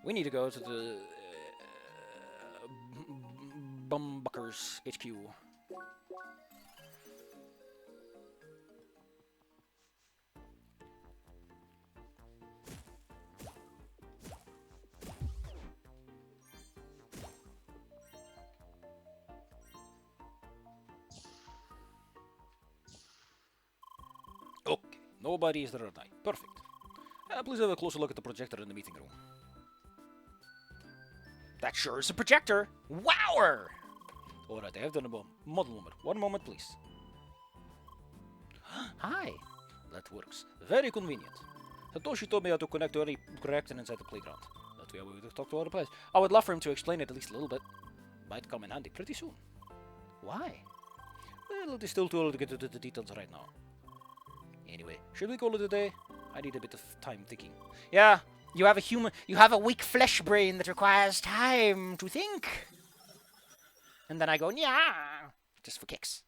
We need to go to the Bumbuckers HQ. Okay, nobody is there tonight. Perfect. Please have a closer look at the projector in the meeting room. That sure is a projector! Wower! Alright, I have done a model number. One moment, please. Hi! That works. Very convenient. Satoshi told me how to connect to any reactor inside the playground. That way I would talk to other players. I would love for him to explain it at least a little bit. Might come in handy pretty soon. Why? Well, it is still too early to get into the details right now. Anyway, should we call it a day? I need a bit of time thinking. Yeah, you have a weak flesh brain that requires time to think. And then I go, yeah, just for kicks.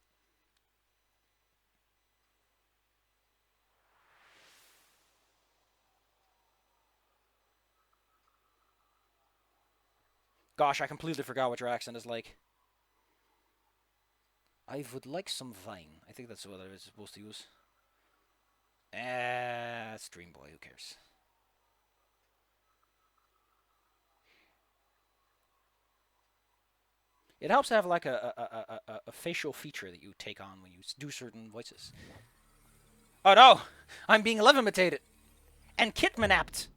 Gosh, I completely forgot what your accent is like. I would like some Vine. I think that's what I was supposed to use. Stream Boy, who cares? It helps to have like a facial feature that you take on when you do certain voices. Oh no! I'm being levimitated! And kitmanapped!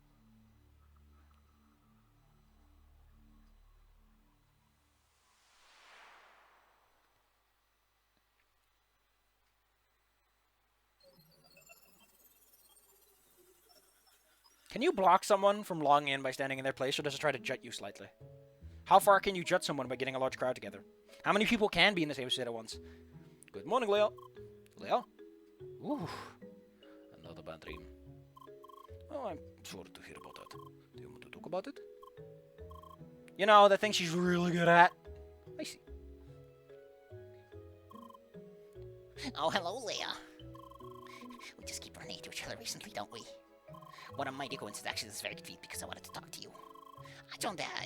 Can you block someone from logging in by standing in their place, or does it try to jut you slightly? How far can you jut someone by getting a large crowd together? How many people can be in the same state at once? Good morning, Leo. Leo? Ooh. Another bad dream. Oh, I'm sorry to hear about that. Do you want to talk about it? You know, the thing she's really good at. I see. Oh, hello, Leia. We just keep running into each other recently, don't we? What a mighty coincidence. Actually, this is very convenient because I wanted to talk to you. I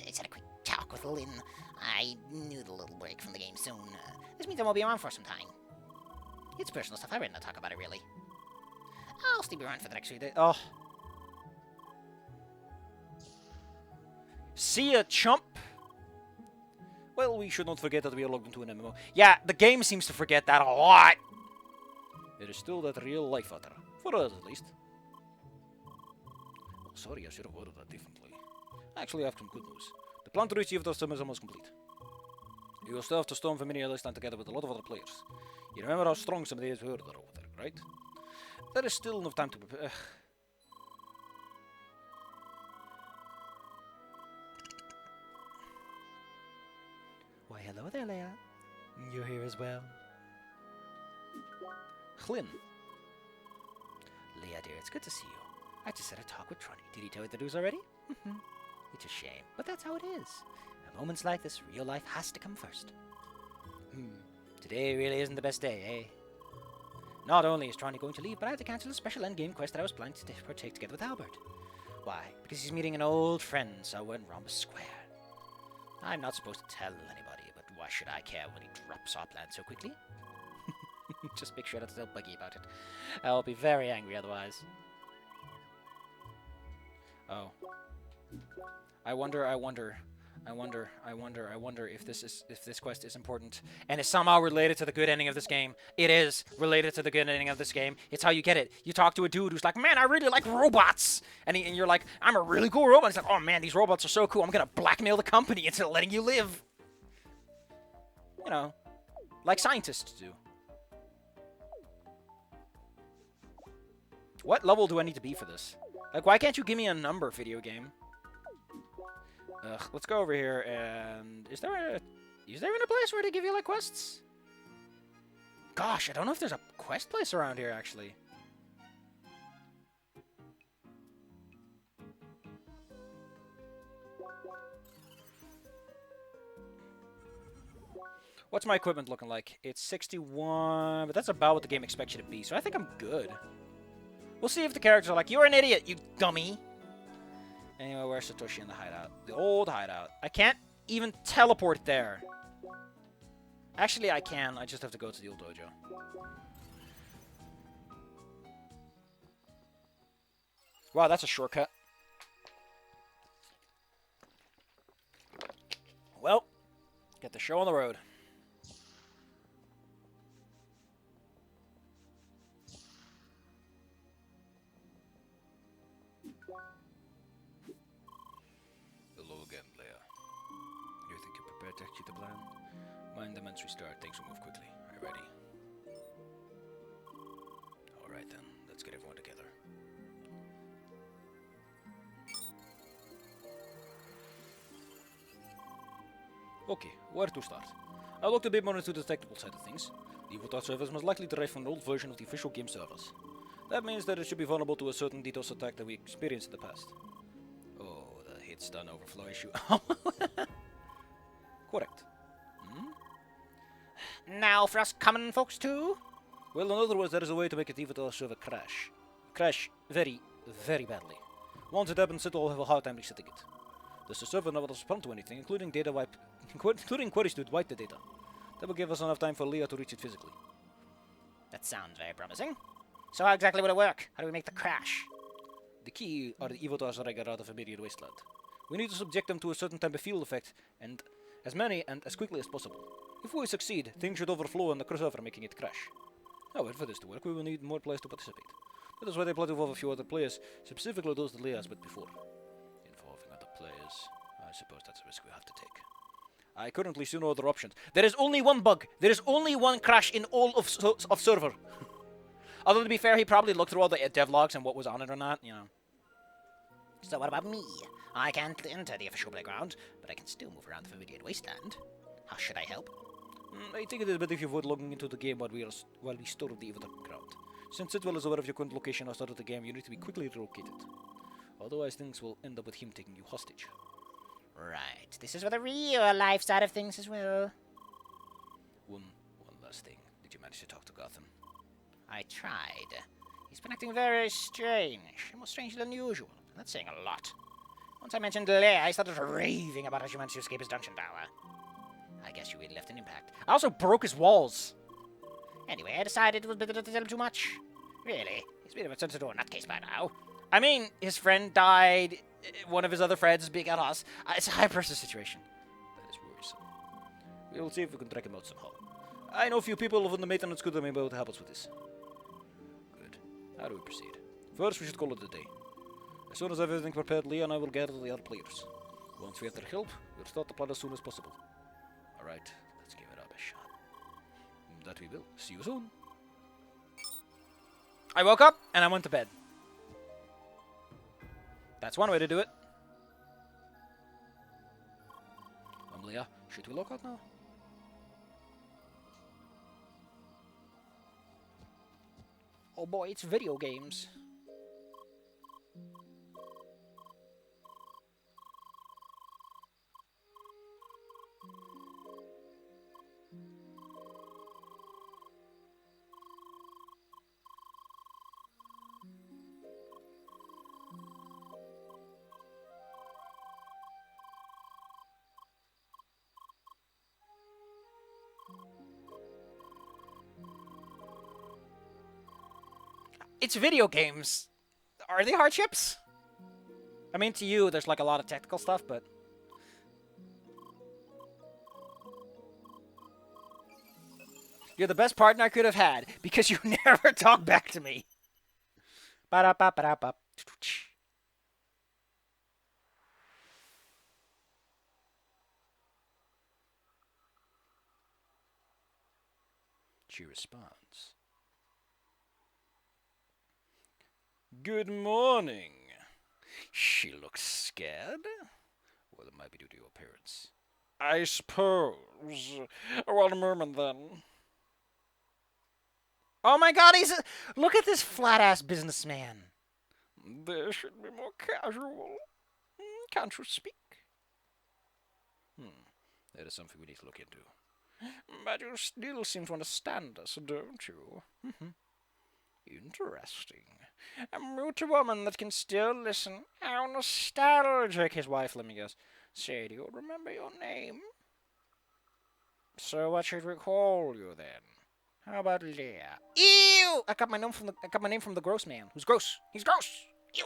just had a quick talk with Lynn. I knew the little break from the game soon. This means I won't be around for some time. It's personal stuff. I'd rather not talk about it, really. I'll still be around for the next few days. Oh. See ya, chump. Well, we should not forget that we are logged into an MMO. Yeah, the game seems to forget that a lot. It is still that real life out there. For us, at least. Oh, sorry, I should have worded that differently. Actually, I have some good news. The plan to reach the Evil is almost complete. You will still have to storm Familiar this time together with a lot of other players. You remember how strong some of these were over there, right? There is still enough time to prepare. Why, hello there, Leia. You're here as well. Chlyn. Leia, dear, it's good to see you. I just had a talk with Tronny. Did he tell you the news already? It's a shame, but that's how it is. At moments like this, real life has to come first. Today really isn't the best day, eh? Not only is Tronny going to leave, but I have to cancel a special endgame quest that I was planning to partake together with Albert. Why? Because he's meeting an old friend somewhere in Rhombus Square. I'm not supposed to tell anybody, but why should I care when he drops our plan so quickly? Just make sure not to tell Buggy about it. I'll be very angry otherwise. Oh. I wonder if this quest is important and is somehow related to the good ending of this game. It is related to the good ending of this game. It's how you get it. You talk to a dude who's like, man, I really like robots. And you're like, I'm a really cool robot. He's like, oh man, these robots are so cool. I'm going to blackmail the company into letting you live. You know, like scientists do. What level do I need to be for this? Like, why can't you give me a number, video game? Let's go over here and... Is there even a place where they give you, like, quests? Gosh, I don't know if there's a quest place around here, actually. What's my equipment looking like? It's 61, but that's about what the game expects you to be, so I think I'm good. We'll see if the characters are like, you're an idiot, you dummy. Anyway, where's Satoshi in the hideout? The old hideout. I can't even teleport there. Actually, I can. I just have to go to the old dojo. Wow, that's a shortcut. Well, get the show on the road. Hello again, Leia. You think you're prepared to execute the plan? Mind the months restart, things will move quickly. Are you ready? Alright then, let's get everyone together. Okay, where to start? I looked a bit more into the technical side of things. The VOD server is most likely derived from an old version of the official game servers. That means that it should be vulnerable to a certain DDoS attack that we experienced in the past. Oh, the hit stun overflow issue. Correct. Now for us common folks too? Well, in other words, there is a way to make a DVDR server crash. Crash very, very badly. Once it happens, it will have a hard time resetting it. Thus, the server never respond to anything, including data wipe, including queries to wipe the data. That will give us enough time for Leah to reach it physically. That sounds very promising. So how exactly would it work? How do we make the crash? The key are the evotars Rega out of a myriad wasteland. We need to subject them to a certain type of field effect, and as many and as quickly as possible. If we succeed, things should overflow on the server, making it crash. However, for this to work, we will need more players to participate. That is why they plan to involve a few other players, specifically those that Leah has met before. Involving other players, I suppose that's a risk we have to take. I currently see no other options. There is only one bug. There is only one crash in all of server. Although, to be fair, he probably looked through all the devlogs and what was on it or not, you know. So what about me? I can't enter the official playground, but I can still move around the familiar wasteland. How should I help? I think it is better if you avoid logging into the game while we store the event ground. Since Sidwell is aware of your current location outside of the game, you need to be quickly relocated. Otherwise, things will end up with him taking you hostage. Right. This is for the real life side of things as well. One last thing. Did you manage to talk to Gotham? I tried. He's been acting very strange. More strange than usual. That's saying a lot. Once I mentioned Leia, he started raving about how she managed to escape his dungeon tower. I guess you really left an impact. I also broke his walls. Anyway, I decided it was better to tell him too much. Really, he's a bit of a sensitive nutcase by now. I mean, his friend died. One of his other friends is being at us. It's a high-pressure situation. That is worrisome. We'll see if we can track him out somehow. I know a few people from the maintenance crew that may be able to help us with this. Good. How do we proceed? First, we should call it a day. As soon as I have everything prepared, Leah and I will gather the other players. Once we have their help, we'll start the plan as soon as possible. Alright, let's give it our best shot. That we will. See you soon. I woke up and I went to bed. That's one way to do it. Leah, should we log out now? Oh boy, it's video games. It's video games. Are they hardships? I mean, to you, there's like a lot of technical stuff, but... You're the best partner I could have had, because you never talk back to me. Ba-da-ba-ba-da-ba. She responds. Good morning. She looks scared. Well, it might be due to your appearance. I suppose. Well, a moment then. Oh my god, look at this flat-ass businessman. There should be more casual. Can't you speak? That is something we need to look into. But you still seem to understand us, don't you? Interesting. A mute woman that can still listen. How nostalgic, his wife, let me guess. Say, do you remember your name? So what should we call you then? How about Leah? Ew! I got my name from the gross man. Who's gross? He's gross! Ew!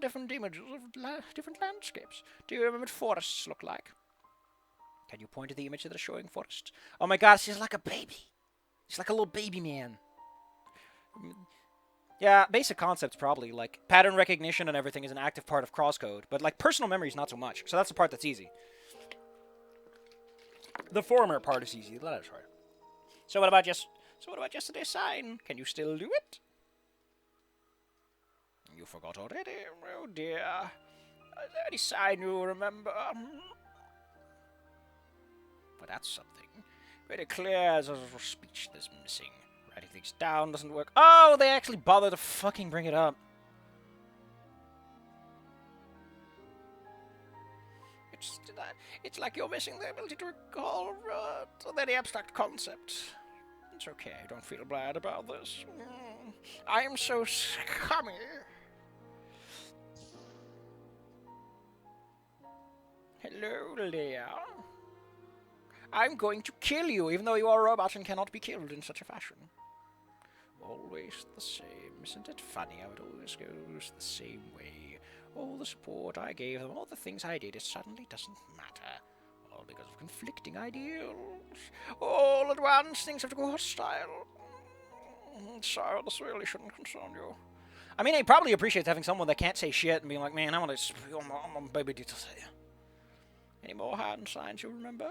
Different images of different landscapes. Do you remember what forests look like? Can you point to the image that is showing forests? Oh my god, she's like a baby. She's like a little baby man. Yeah, basic concepts probably, like pattern recognition and everything is an active part of CrossCode, but like personal memory is not so much. So that's the part that's easy. The former part is easy. Let us try. So what about yesterday's sign? Can you still do it? You forgot already? Oh dear. Is there any sign you remember? But that's something. Very clear as a speech that's missing. Writing things down doesn't work. Oh, they actually bother to fucking bring it up. It's like you're missing the ability to recall any abstract concept. It's okay, don't feel bad about this. I am so scummy. Hello, Leah. I'm going to kill you, even though you are a robot and cannot be killed in such a fashion. Always the same. Isn't it funny how it always goes the same way? All the support I gave them, all the things I did, it suddenly doesn't matter. All because of conflicting ideals. All at once, things have to go hostile. Sorry, this really shouldn't concern you. I mean, he probably appreciates having someone that can't say shit and being like, man, I want to spill my baby to say. Any more hand signs you remember?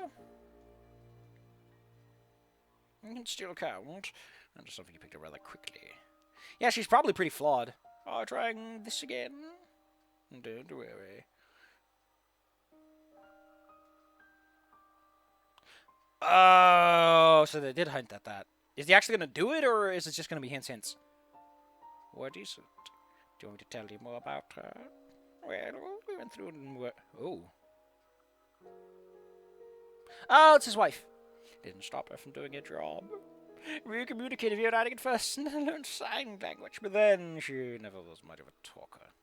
You can still count. And just something you picked up rather quickly. Yeah, she's probably pretty flawed. Oh, trying this again? Don't worry. Oh, so they did hint at that. Is he actually going to do it, or is it just going to be hints? What is it? Do you want me to tell you more about her? Well, we went through and oh. Oh, it's his wife. Didn't stop her from doing her job. We communicated via writing at first and then learned sign language, but then she never was much of a talker.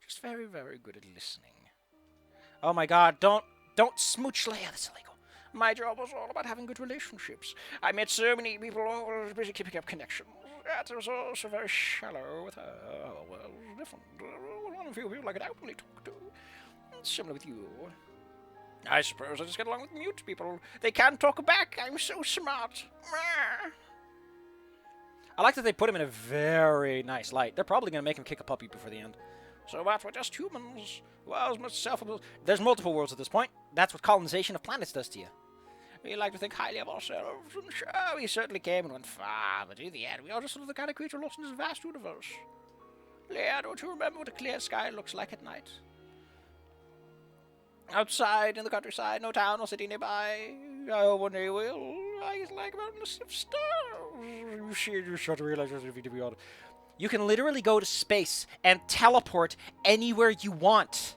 Just very, very good at listening. Oh my god, don't smooch Leia, that's illegal. My job was all about having good relationships. I met so many people, always busy keeping up connections. It was also very shallow with her. Oh, well, different. One of you people I could openly talk to. Similar with you. I suppose I just get along with mute people. They can't talk back. I'm so smart. I like that they put him in a very nice light. They're probably going to make him kick a puppy before the end. So what, we're just humans. Well, much self-abuse. There's multiple worlds at this point. That's what colonization of planets does to you. We like to think highly of ourselves, and sure, we certainly came and went far, but in the end, we are just sort of the kind of creature lost in this vast universe. Leah, don't you remember what a clear sky looks like at night? Outside, in the countryside, no town or city nearby. I hope one day you will. I like about a of stars. You start to realize you can literally go to space and teleport anywhere you want.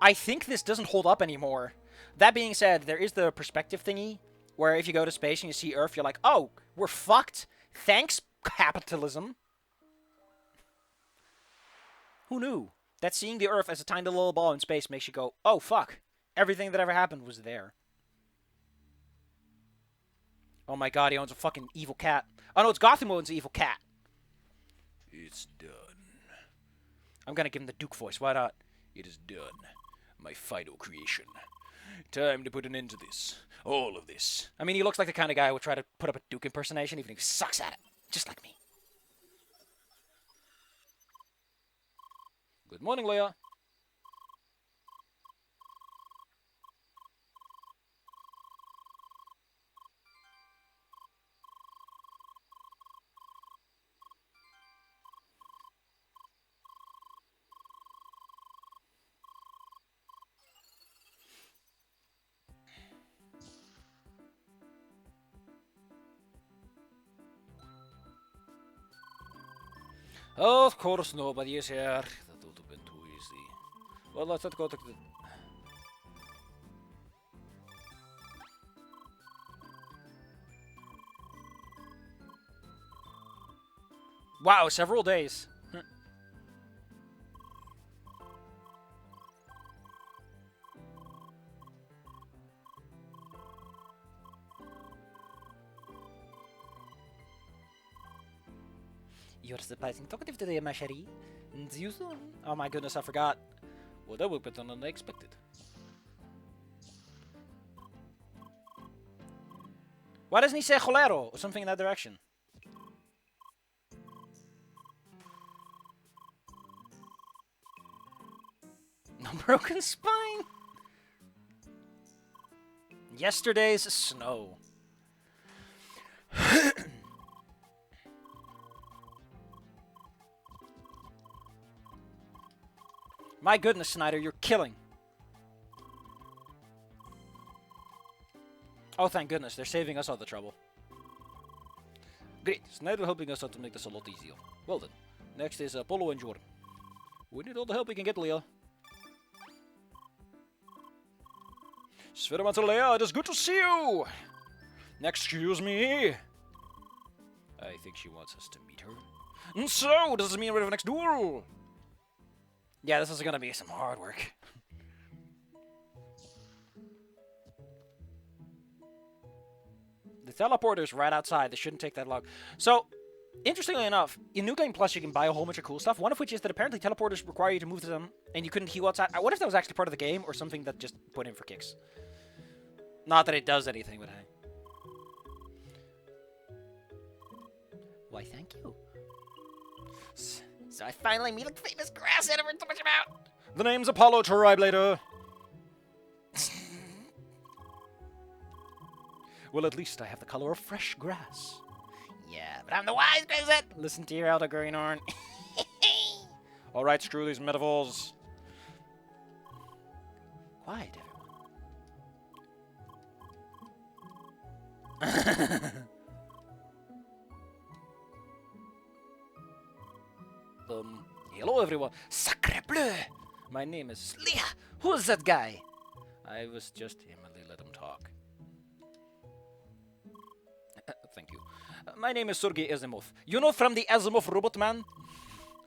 I think this doesn't hold up anymore. That being said, there is the perspective thingy, where if you go to space and you see Earth, you're like, oh, we're fucked. Thanks, capitalism. Who knew that seeing the Earth as a tiny little ball in space makes you go, oh, fuck. Everything that ever happened was there. Oh my god, he owns a fucking evil cat. Oh no, it's Gotham owns an evil cat. It's done. I'm gonna give him the Duke voice, why not? It is done. My final creation. Time to put an end to this. All of this. I mean, he looks like the kind of guy who would try to put up a Duke impersonation even if he sucks at it. Just like me. Good morning, Leia. Oh, of course, nobody is here. That would have been too easy. Well, let's go to the... Wow, several days. You're surprising talkative today, ma chérie. See you soon. Oh my goodness, I forgot. Well, that would be better than I expected. Why doesn't he say cholero or something in that direction? No broken spine. Yesterday's snow. My goodness, Snyder, you're killing. Oh, thank goodness. They're saving us all the trouble. Great. Snyder helping us out to make this a lot easier. Well then. Next is Apollo and Jordan. We need all the help we can get, Leah. Spherimental Leia, it is good to see you! Excuse me? I think she wants us to meet her. And so, does this mean we're ready for the next duel? Yeah, this is gonna be some hard work. The teleporter's right outside. This shouldn't take that long. So, interestingly enough, in New Game Plus you can buy a whole bunch of cool stuff, one of which is that apparently teleporters require you to move to them, and you couldn't heal outside. I wonder if that was actually part of the game, or something that just put in for kicks. Not that it does anything, but hey. Why, thank you. So I finally meet the famous grass I never so much about. The name's Apollo Tribe. Well, at least I have the color of fresh grass. Yeah, but I'm the wise person. Listen to your elder, Greenhorn. Alright, screw these metaphors. Quiet, everyone. Hello, everyone. Sacre bleu! My name is Leah. Who's that guy? I was just Emily. Let him talk. Thank you. My name is Sergei Asimov. You know from the Asimov Robot Man?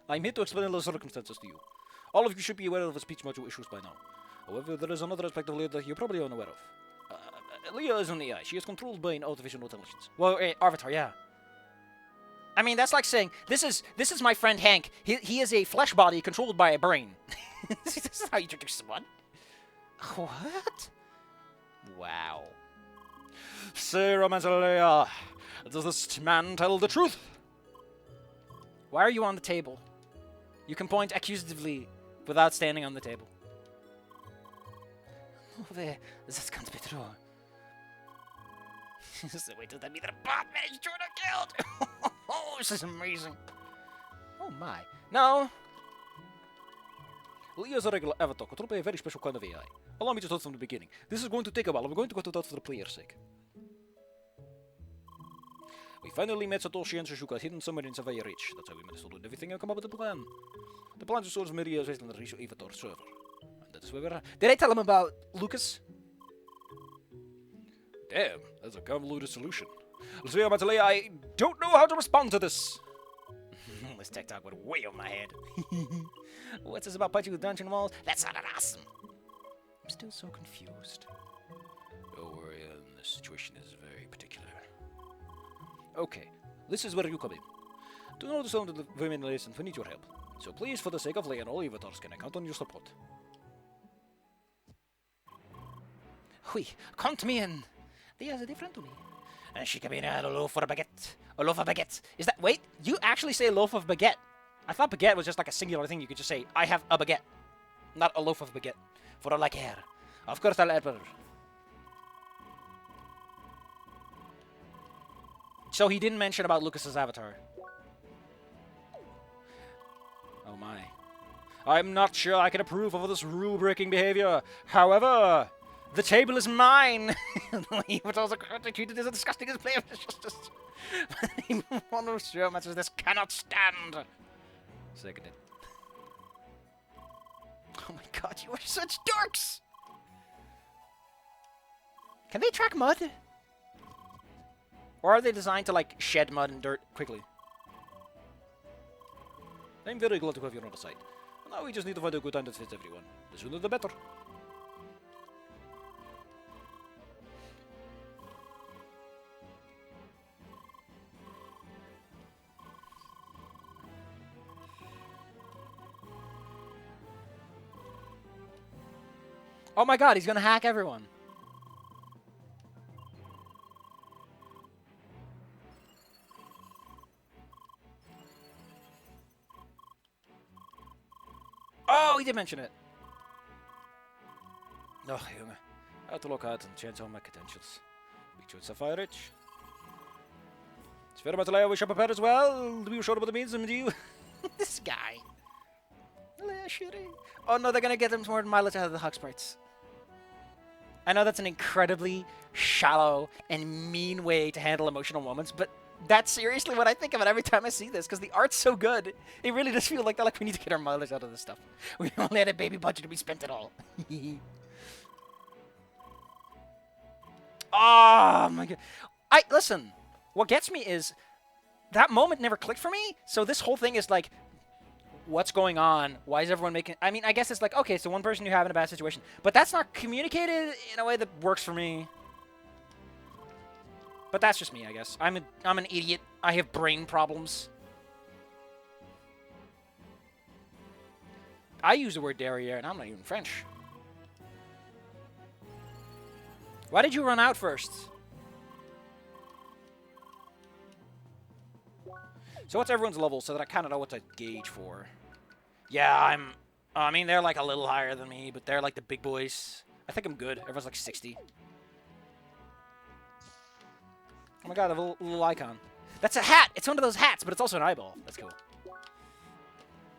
I'm here to explain the circumstances to you. All of you should be aware of the speech module issues by now. However, there is another aspect of Leah that you're probably unaware of. Leah is an AI. She is controlled by an artificial intelligence. Well, Avatar, yeah. I mean, that's like saying, this is my friend Hank. He is a flesh body controlled by a brain. This is how you introduce someone. What? Wow. Say, Romancelia, does this man tell the truth? Why are you on the table? You can point accusatively without standing on the table. Oh, this can't be true. So wait till that means that a bot managed to killed. Oh, this is amazing. Oh my. No. Leah is a regular avatar, controlled by a very special kind of AI. Allow me to start from the beginning. This is going to take a while, and we're going to go to that for the player's sake. We finally met Satoshi and Shizuka hidden somewhere in Savaya Reach. That's how we managed to do everything and come up with a plan. The plan to source Maria's wasteland and reach Avatar server. And that is where we're at. Did I tell him about Lucas? Damn, that's a convoluted solution. Leah, I don't know how to respond to this. This tech talk went way over my head. What's this about punching with dungeon walls? That sounded awesome. I'm still so confused. Don't worry, this situation is very particular. Okay, this is where you come in. To know the sound of the women lessons, we need your help. So please, for the sake of Leia and all avatars, can I count on your support? Oui, count me in. They are different to me. And she can be a loaf for a baguette. A loaf of baguette. Is that... Wait, you actually say loaf of baguette. I thought baguette was just like a singular thing. You could just say, I have a baguette. Not a loaf of baguette. For all I care. Of course I'll help her. So he didn't mention about Lucas's avatar. Oh my. I'm not sure I can approve of this rule-breaking behavior. However... the table is mine! But also currently treated as disgusting as player justice. One of your matches this cannot stand! Seconded. Oh my god, you are such dorks! Can they track mud? Or are they designed to, like, shed mud and dirt quickly? I'm very glad to have you on the side. Now we just need to find a good time that fits everyone. The sooner the better. Oh my god, he's gonna hack everyone. Oh, he did mention it. Oh, jongen. Uit to look out and change all my credentials. Beat you in Sci-Fi Rich. It's very much like I wish I prepared as well. To be sure what it means to you. This guy. Oh no, they're gonna get them more mileage out of the Hug Sprites. I know that's an incredibly shallow and mean way to handle emotional moments, but that's seriously what I think of it every time I see this, because the art's so good. It really does feel like we need to get our mileage out of this stuff. We only had a baby budget to be spent at all. Oh my god. Listen, what gets me is that moment never clicked for me, so this whole thing is like, what's going on? Why is everyone making... I mean, I guess it's like, okay, so one person you have in a bad situation. But that's not communicated in a way that works for me. But that's just me, I guess. I'm an idiot. I have brain problems. I use the word derriere, and I'm not even French. Why did you run out first? So what's everyone's level so that I kind of know what to gauge for? Yeah, I mean, they're like a little higher than me, but they're like the big boys. I think I'm good. Everyone's like 60. Oh my god, I have a little icon. That's a hat! It's one of those hats, but it's also an eyeball. That's cool.